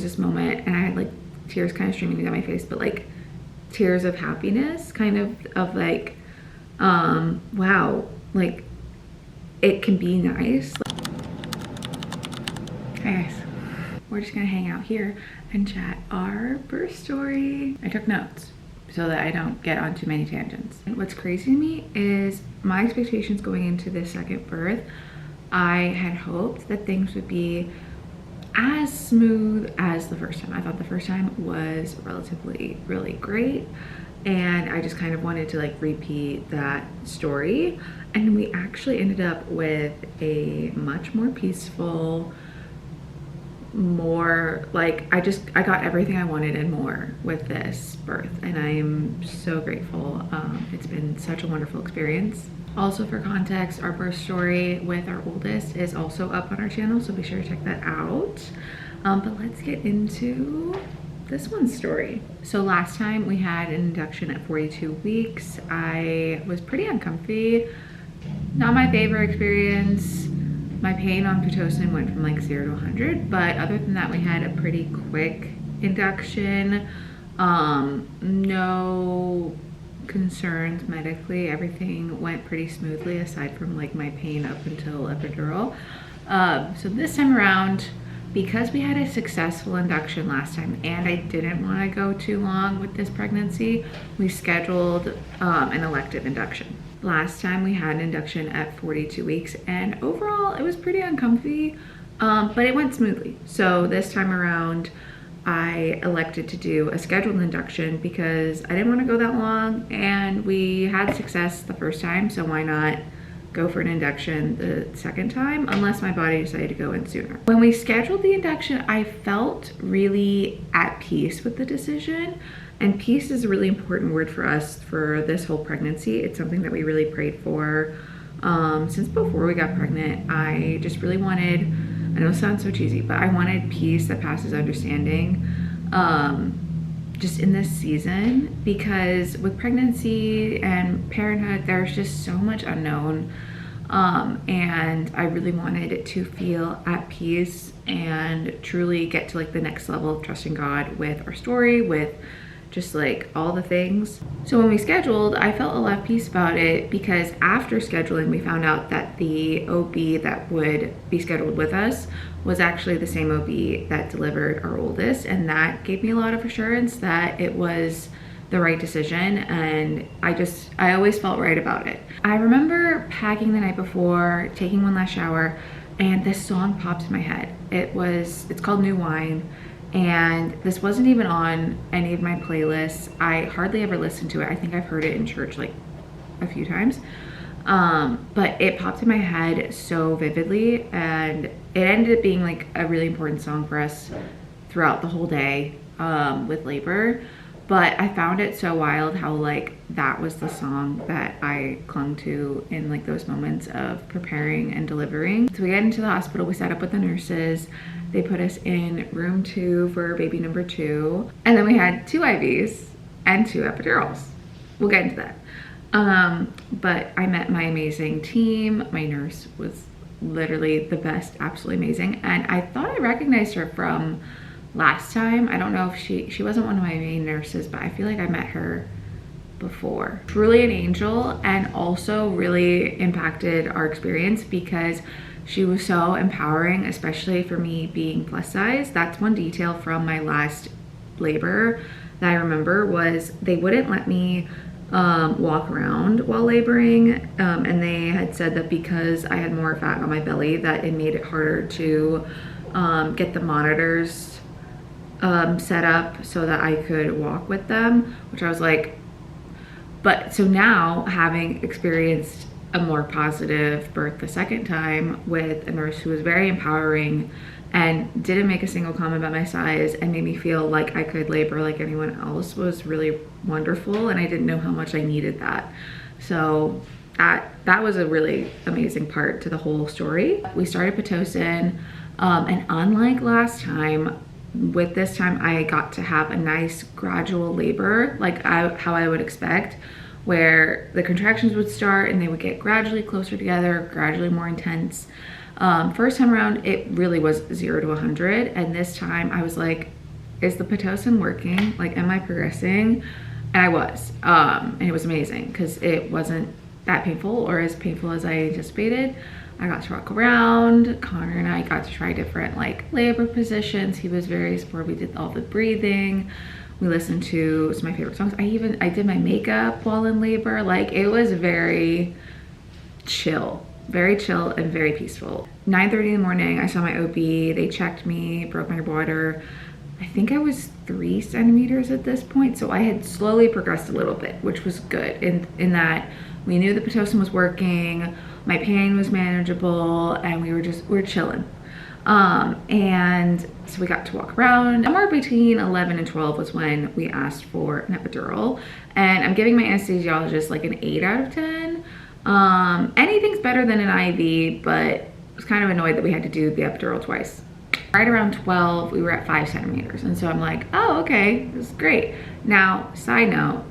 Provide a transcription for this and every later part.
This moment, and I had like tears kind of streaming down my face, but like tears of happiness, kind of like, wow, like it can be nice. Hey guys, we're just gonna hang out here and chat our birth story. I took notes so that I don't get on too many tangents. And what's crazy to me is my expectations going into this second birth. I had hoped that things would be as smooth as the first time. I thought the first time was relatively really great, and I just kind of wanted to like repeat that story. And we actually ended up with a much more peaceful, more like I got everything I wanted and more with this birth, and I am so grateful. It's been such a wonderful experience. Also, for context, our birth story with our oldest is also up on our channel, so be sure to check that out. But let's get into this one's story. So last time we had an induction at 42 weeks. I was pretty uncomfy. Not my favorite experience. My pain on Pitocin went from like 0 to 100, but other than that, we had a pretty quick induction. No concerns medically. Everything went pretty smoothly aside from like my pain up until epidural. So this time around, because we had a successful induction last time and I didn't want to go too long with this pregnancy, we scheduled an elective induction. Last time we had an induction at 42 weeks, and overall it was pretty uncomfy, but it went smoothly. So this time around I elected to do a scheduled induction because I didn't want to go that long, and we had success the first time, so why not go for an induction the second time, unless my body decided to go in sooner. When we scheduled the induction, I felt really at peace with the decision, and peace is a really important word for us for this whole pregnancy. It's something that we really prayed for since before we got pregnant. I just really wanted, I know it sounds so cheesy, but I wanted peace that passes understanding just in this season, because with pregnancy and parenthood, there's just so much unknown, and I really wanted it to feel at peace and truly get to like the next level of trusting God with our story, with just like all the things. So when we scheduled, I felt a lot of peace about it, because after scheduling, we found out that the OB that would be scheduled with us was actually the same OB that delivered our oldest, and that gave me a lot of assurance that it was the right decision, and I always felt right about it. I remember packing the night before, taking one last shower, and this song popped in my head. It's called New Wine, and this wasn't even on any of my playlists. I hardly ever listened to it. I think I've heard it in church like a few times, but it popped in my head so vividly, and it ended up being like a really important song for us throughout the whole day with labor. But I found it so wild how like that was the song that I clung to in like those moments of preparing and delivering. So we get into the hospital, we set up with the nurses. They put us in room 2 for baby number 2. And then we had 2 IVs and 2 epidurals. We'll get into that. But I met my amazing team. My nurse was literally the best, absolutely amazing. And I thought I recognized her from last time. I don't know if she wasn't one of my main nurses, but I feel like I met her before. Truly an angel, and also really impacted our experience because she was so empowering, especially for me being plus size. That's one detail from my last labor that I remember, was they wouldn't let me walk around while laboring, and they had said that because I had more fat on my belly that it made it harder to get the monitors set up so that I could walk with them, which I was like, but so now having experienced a more positive birth the second time with a nurse who was very empowering and didn't make a single comment about my size and made me feel like I could labor like anyone else, was really wonderful, and I didn't know how much I needed that. So that was a really amazing part to the whole story. We started Pitocin, and unlike last time, with this time I got to have a nice gradual labor, like how I would expect, where the contractions would start and they would get gradually closer together, gradually more intense. First time around, it really was 0 to 100. And this time I was like, is the Pitocin working? Like, am I progressing? And I was, and it was amazing because it wasn't that painful or as painful as I anticipated. I got to walk around. Connor and I got to try different like labor positions. He was very supportive. We did all the breathing. We listened to some of my favorite songs. I did my makeup while in labor. Like, it was very chill and very peaceful. 9:30 in the morning, I saw my OB. They checked me, broke my water. I think I was 3 centimeters at this point. So I had slowly progressed a little bit, which was good in that we knew the Pitocin was working, my pain was manageable, and we were chilling. And so we got to walk around. Somewhere between 11 and 12 was when we asked for an epidural. And I'm giving my anesthesiologist like an 8 out of 10. Anything's better than an IV, but I was kind of annoyed that we had to do the epidural twice. Right around 12, we were at 5 centimeters. And so I'm like, oh, okay, this is great. Now, side note,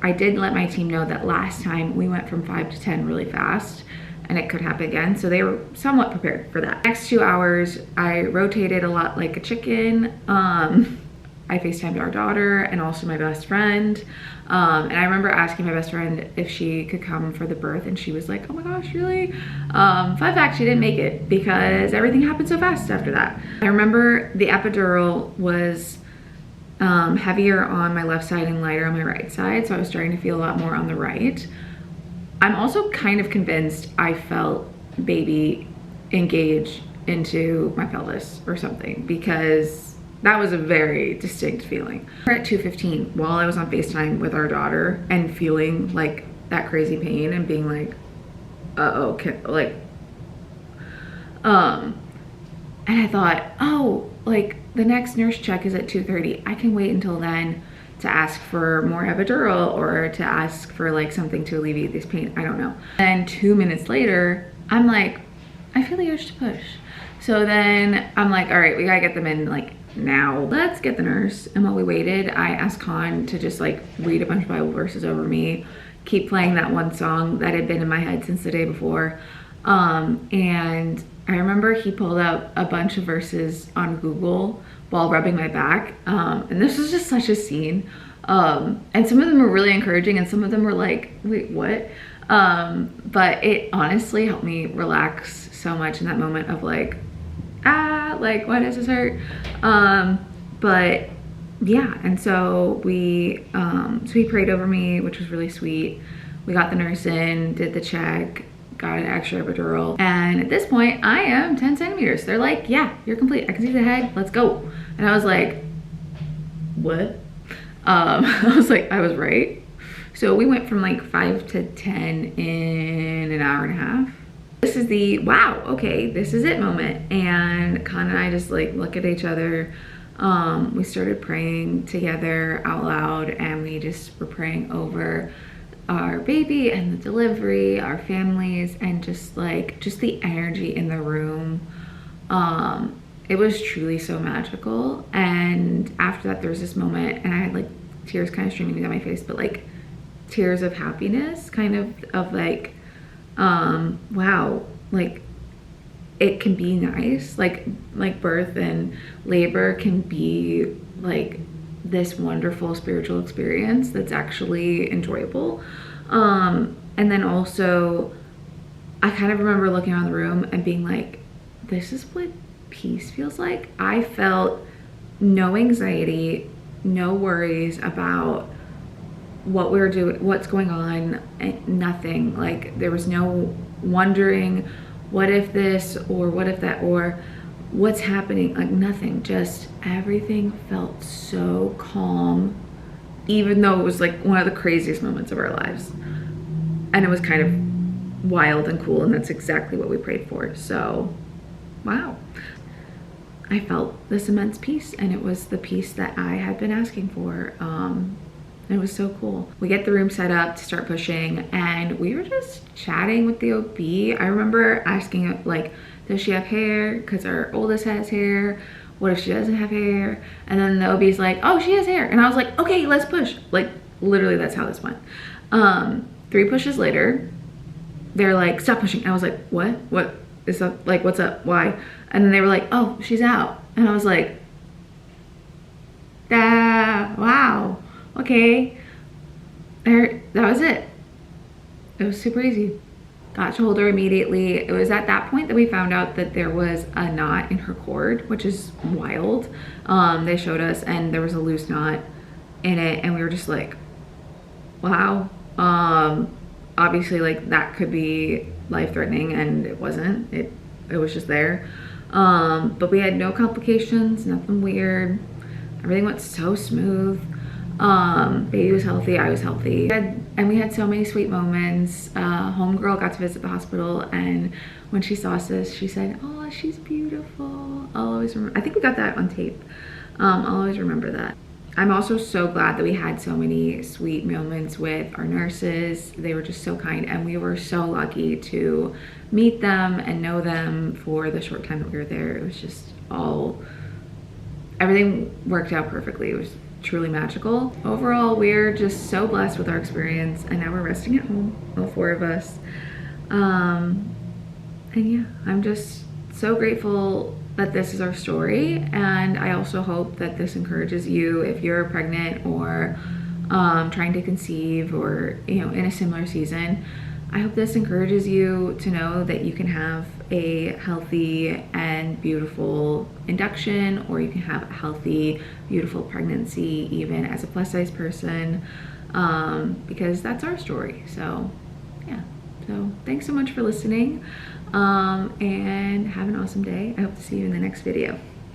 I did let my team know that last time we went from 5 to 10 really fast and it could happen again. So they were somewhat prepared for that. Next 2 hours, I rotated a lot like a chicken. I FaceTimed our daughter and also my best friend. And I remember asking my best friend if she could come for the birth, and she was like, oh my gosh, really? Fun fact, she didn't make it because everything happened so fast after that. I remember the epidural was heavier on my left side and lighter on my right side, so I was starting to feel a lot more on the right. I'm also kind of convinced I felt baby engage into my pelvis or something, because that was a very distinct feeling. We're at 2:15 while I was on FaceTime with our daughter and feeling like that crazy pain and being like, uh-oh, and I thought, oh, like the next nurse check is at 2:30. I can wait until then to ask for more epidural or to ask for like something to alleviate this pain. I don't know. And 2 minutes later, I'm like, I feel the urge to push. So then I'm like, all right, we gotta get them in like now. Let's get the nurse. And while we waited, I asked Con to just like read a bunch of Bible verses over me, keep playing that one song that had been in my head since the day before. And I remember he pulled out a bunch of verses on Google while rubbing my back. And this was just such a scene. And some of them were really encouraging and some of them were like, wait, what? But it honestly helped me relax so much in that moment of like, like, why does this hurt? But yeah, and so he prayed over me, which was really sweet. We got the nurse in, did the check, got an extra epidural. And at this point, I am 10 centimeters. They're like, yeah, you're complete. I can see the head, let's go. And I was like, what? I was like, I was right. So we went from like 5 to 10 in an hour and a half. This is the, wow, okay, this is it moment. And Con and I just like look at each other. We started praying together out loud, and we just were praying over our baby and the delivery, our families, and just the energy in the room. It was truly so magical. And after that, there was this moment, and I had like tears kind of streaming down my face, but like tears of happiness, kind of like, wow, like it can be nice, like birth and labor can be like this wonderful spiritual experience that's actually enjoyable. And then also I kind of remember looking around the room and being like, this is what peace feels like. I felt no anxiety, no worries about what we were doing, what's going on, nothing. Like there was no wondering what if this or what if that or what's happening, like nothing. Just everything felt so calm, even though it was like one of the craziest moments of our lives. And it was kind of wild and cool, and that's exactly what we prayed for. So wow, I felt this immense peace, and it was the peace that I had been asking for. It was so cool. We get the room set up to start pushing, and we were just chatting with the OB. I remember asking like, does she have hair? Because our oldest has hair. What if she doesn't have hair? And then the OB's like, oh, she has hair. And I was like, okay, let's push. Like literally that's how this went. 3 pushes later, they're like, stop pushing. And I was like, what is up, like, what's up, why? And then they were like, oh, she's out. And I was like, wow, okay. That was it. It was super easy. Got to hold her immediately. It was at that point that we found out that there was a knot in her cord, which is wild. They showed us, and there was a loose knot in it, and we were just like, wow. Obviously, like, that could be life-threatening, and it wasn't. It was just there. But we had no complications, nothing weird. Everything went so smooth. Baby was healthy, I was healthy. And we had so many sweet moments. Homegirl got to visit the hospital, and when she saw Sis, she said, oh, she's beautiful. I'll always remember. I think we got that on tape. I'll always remember that. I'm also so glad that we had so many sweet moments with our nurses. They were just so kind, and we were so lucky to meet them and know them for the short time that we were there. It was just everything worked out perfectly. It was truly magical. Overall, we're just so blessed with our experience, and now we're resting at home, all 4 of us. And yeah, I'm just so grateful that this is our story, and I also hope that this encourages you if you're pregnant or trying to conceive, or in a similar season. I hope this encourages you to know that you can have a healthy and beautiful induction, or you can have a healthy, beautiful pregnancy even as a plus size person, because that's our story. So yeah, so thanks so much for listening, and have an awesome day. I hope to see you in the next video.